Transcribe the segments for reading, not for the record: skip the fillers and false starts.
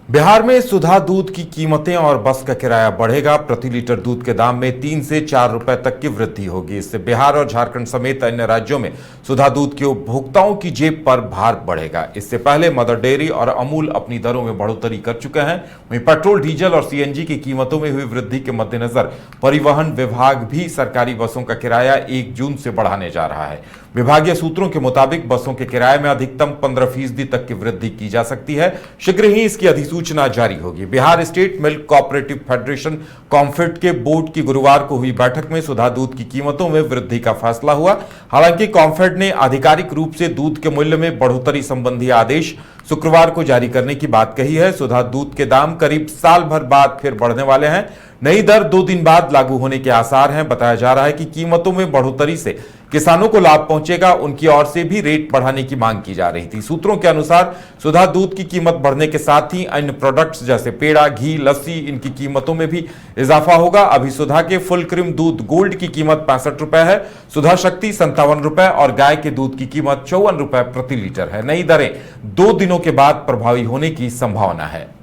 बिहार में सुधा दूध की कीमतें और बस का किराया बढ़ेगा। प्रति लीटर दूध के दाम में 3 से 4 रुपए तक की वृद्धि होगी। इससे बिहार और झारखंड समेत अन्य राज्यों में सुधा दूध के उपभोक्ताओं की जेब पर भार बढ़ेगा। इससे पहले मदर डेयरी और अमूल अपनी दरों में बढ़ोतरी कर चुके हैं। वहीं पेट्रोल, डीजल और सीएनजी की कीमतों में हुई वृद्धि के मद्देनजर परिवहन विभाग भी सरकारी बसों का किराया 1 जून से बढ़ाने जा रहा है। विभागीय सूत्रों के मुताबिक बसों के किराए में अधिकतम 15% तक की वृद्धि की जा सकती है। शीघ्र ही इसकी अधिसूचना जारी होगी। Bihar state milk cooperative federation COMFED के बोर्ड की गुरुवार को हुई बैठक में सुधा दूध की कीमतों में वृद्धि का फैसला हुआ। हालांकि कॉम्फेड ने आधिकारिक रूप से दूध के मूल्य में बढ़ोतरी संबंधी आदेश शुक्रवार को जारी करने की बात कही है। सुधा दूध के दाम करीब साल भर बाद फिर बढ़ने वाले हैं। नई दर 2 दिन बाद लागू होने के आसार हैं। बताया जा रहा है कि कीमतों में बढ़ोतरी से किसानों को लाभ पहुंचेगा। उनकी ओर से भी रेट बढ़ाने की मांग की जा रही थी। सूत्रों के अनुसार सुधा दूध की कीमत बढ़ने के साथ ही अन्य प्रोडक्ट्स जैसे पेड़ा, घी, लस्सी, इनकी कीमतों में भी इजाफा होगा। अभी सुधा के फुल क्रीम दूध गोल्ड की कीमत 65 रुपए है, सुधा शक्ति 57 रुपए और गाय के दूध की कीमत 54 रुपए प्रति लीटर है। नई दरें 2 दिनों के बाद प्रभावी होने की संभावना है।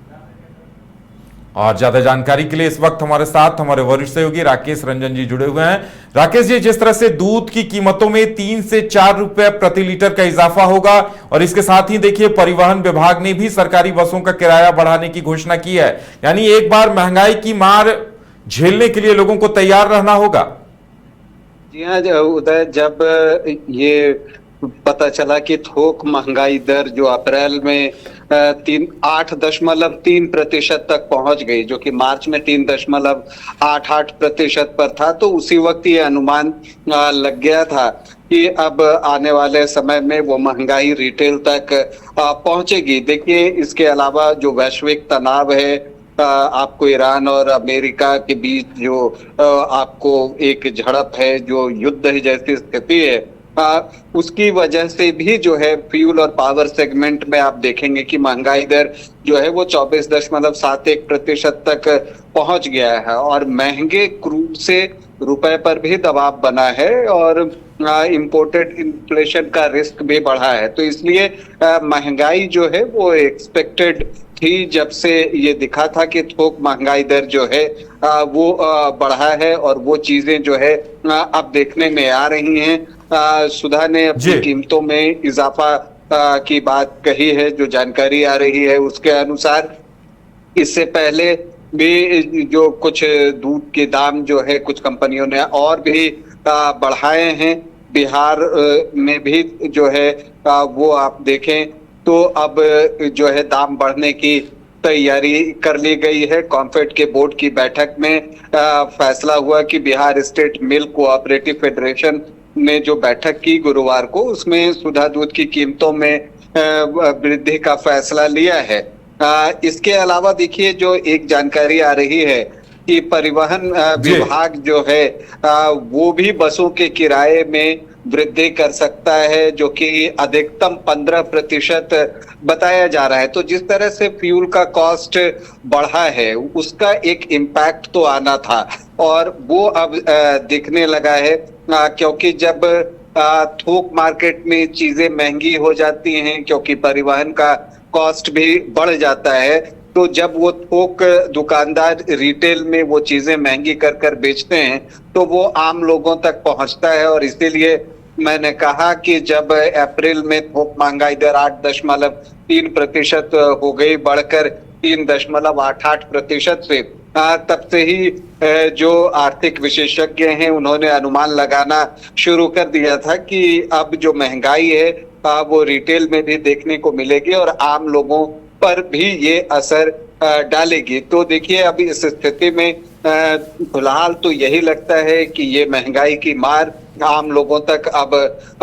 और ज्यादा जानकारी के लिए इस वक्त हमारे साथ हमारे वरिष्ठ सहयोगी राकेश रंजन जी जुड़े हुए हैं। राकेश जी, जिस तरह से दूध की कीमतों में 3 से 4 रुपए प्रति लीटर का इजाफा होगा और इसके साथ ही देखिए परिवहन विभाग ने भी सरकारी बसों का किराया बढ़ाने की घोषणा की है, यानी एक बार महंगाई की मार झेलने के लिए लोगों को तैयार रहना होगा। जी हाँ उदय, जब ये पता चला कि थोक महंगाई दर जो अप्रैल में 8.3% तक पहुंच गई, जो कि मार्च में 3.88% पर था, तो उसी वक्त ये अनुमान लग गया था कि अब आने वाले समय में वो महंगाई रिटेल तक पहुंचेगी। देखिए, इसके अलावा जो वैश्विक तनाव है, आपको ईरान और अमेरिका के बीच जो आपको एक झड़प है, जो युद्ध जैसी स्थिति है, उसकी वजह से भी जो है फ्यूल और पावर सेगमेंट में आप देखेंगे कि महंगाई दर जो है वो 24.71% तक पहुंच गया है और महंगे क्रूड से रुपए पर भी दबाव बना है और इंपोर्टेड इन्फ्लेशन का रिस्क भी बढ़ा है। तो इसलिए महंगाई जो है वो एक्सपेक्टेड थी। जब से ये दिखा था कि थोक महंगाई दर जो है वो बढ़ा है और वो चीजें जो है अब देखने में आ रही हैं। सुधा ने अपनी कीमतों में इजाफा की बात कही है। जो जानकारी आ रही है उसके अनुसार इससे पहले भी जो कुछ दूध के दाम जो है कुछ कंपनियों ने और भी बढ़ाए हैं। बिहार में भी जो है वो आप देखें तो अब जो है दाम बढ़ने की तैयारी कर ली गई है। कॉम्फेड के बोर्ड की बैठक में फैसला हुआ कि Bihar state milk cooperative federation ने जो बैठक की गुरुवार को, उसमें सुधा दूध की कीमतों में वृद्धि का फैसला लिया है। इसके अलावा देखिए, जो एक जानकारी आ रही है कि परिवहन विभाग जो है वो भी बसों के किराए में वृद्धि कर सकता है, जो कि अधिकतम 15% बताया जा रहा है। तो जिस तरह से फ्यूल का कॉस्ट बढ़ा है उसका एक इम्पैक्ट तो आना था और वो अब दिखने लगा है, क्योंकि जब थोक मार्केट में चीजें महंगी हो जाती हैं क्योंकि परिवहन का कॉस्ट भी बढ़ जाता है, तो जब वो थोक दुकानदार रिटेल में वो चीजें महंगी कर कर बेचते हैं तो वो आम लोगों तक पहुंचता है। और इसीलिए मैंने कहा कि जब अप्रैल में थोक महंगाई दर 8.3% हो गई, बढ़कर 3.88% से, तब से ही जो आर्थिक विशेषज्ञ हैं उन्होंने अनुमान लगाना शुरू कर दिया था कि अब जो महंगाई है वो रिटेल में भी देखने को मिलेगी और आम लोगों पर भी ये असर डालेगी। तो देखिए, अभी इस स्थिति में फिलहाल तो यही लगता है कि ये महंगाई की मार आम लोगों तक अब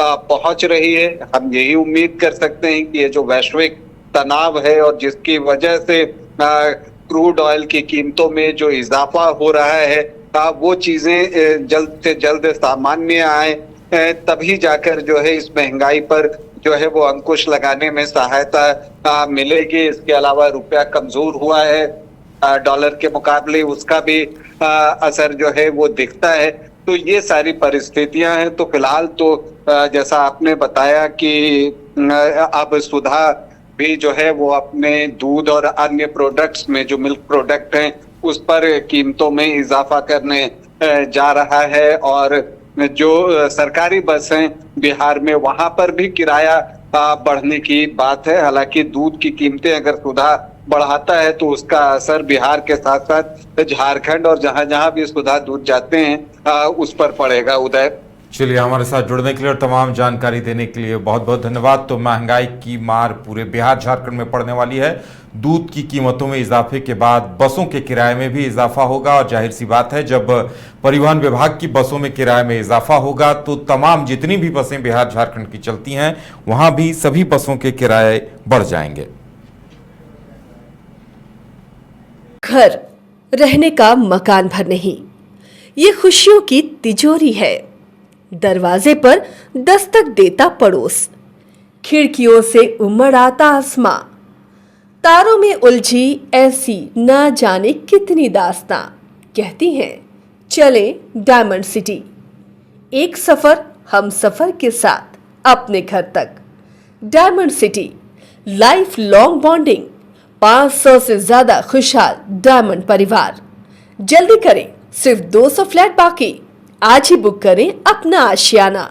पहुंच रही है। हम यही उम्मीद कर सकते हैं कि ये जो वैश्विक तनाव है और जिसकी वजह से क्रूड ऑयल की कीमतों में जो इजाफा हो रहा है वो चीजें जल्द से जल्द सामान्य आए, तभी जाकर जो है इस महंगाई पर जो है वो अंकुश लगाने में सहायता मिलेगी। इसके अलावा रुपया कमजोर हुआ है डॉलर के मुकाबले, उसका भी असर जो है वो दिखता है। तो ये सारी परिस्थितियां हैं। तो फिलहाल तो जैसा आपने बताया कि अब सुधा भी जो है वो अपने दूध और अन्य प्रोडक्ट्स में, जो मिल्क प्रोडक्ट हैं, उस पर कीमतों में इजाफा करने जा रहा है। और जो सरकारी बस हैं बिहार में, वहां पर भी किराया बढ़ने की बात है। हालांकि दूध की कीमतें अगर सुधा बढ़ाता है तो उसका असर बिहार के साथ साथ झारखंड और जहां जहां भी सुधा दूध जाते हैं उस पर पड़ेगा। उदय, चलिए, हमारे साथ जुड़ने के लिए और तमाम जानकारी देने के लिए बहुत बहुत धन्यवाद। तो महंगाई की मार पूरे बिहार झारखंड में पड़ने वाली है। दूध की कीमतों में इजाफे के बाद बसों के किराए में भी इजाफा होगा और जाहिर सी बात है, जब परिवहन विभाग की बसों में किराए में इजाफा होगा तो तमाम जितनी भी बसें बिहार झारखंड की चलती हैं वहां भी सभी बसों के किराए बढ़ जाएंगे। घर रहने का मकान भर नहीं, ये खुशियों की तिजोरी है। दरवाजे पर दस्तक देता पड़ोस, खिड़कियों से उमड़ आता आसमां, तारों में उलझी ऐसी ना जाने कितनी दास्तां। कहती हैं चले डायमंड सिटी, एक सफर हम सफर के साथ अपने घर तक। Diamond city, life long bonding, 500 से ज्यादा खुशहाल डायमंड परिवार। जल्दी करें, सिर्फ 200 फ्लैट बाकी। आज ही बुक करें अपना आशियाना।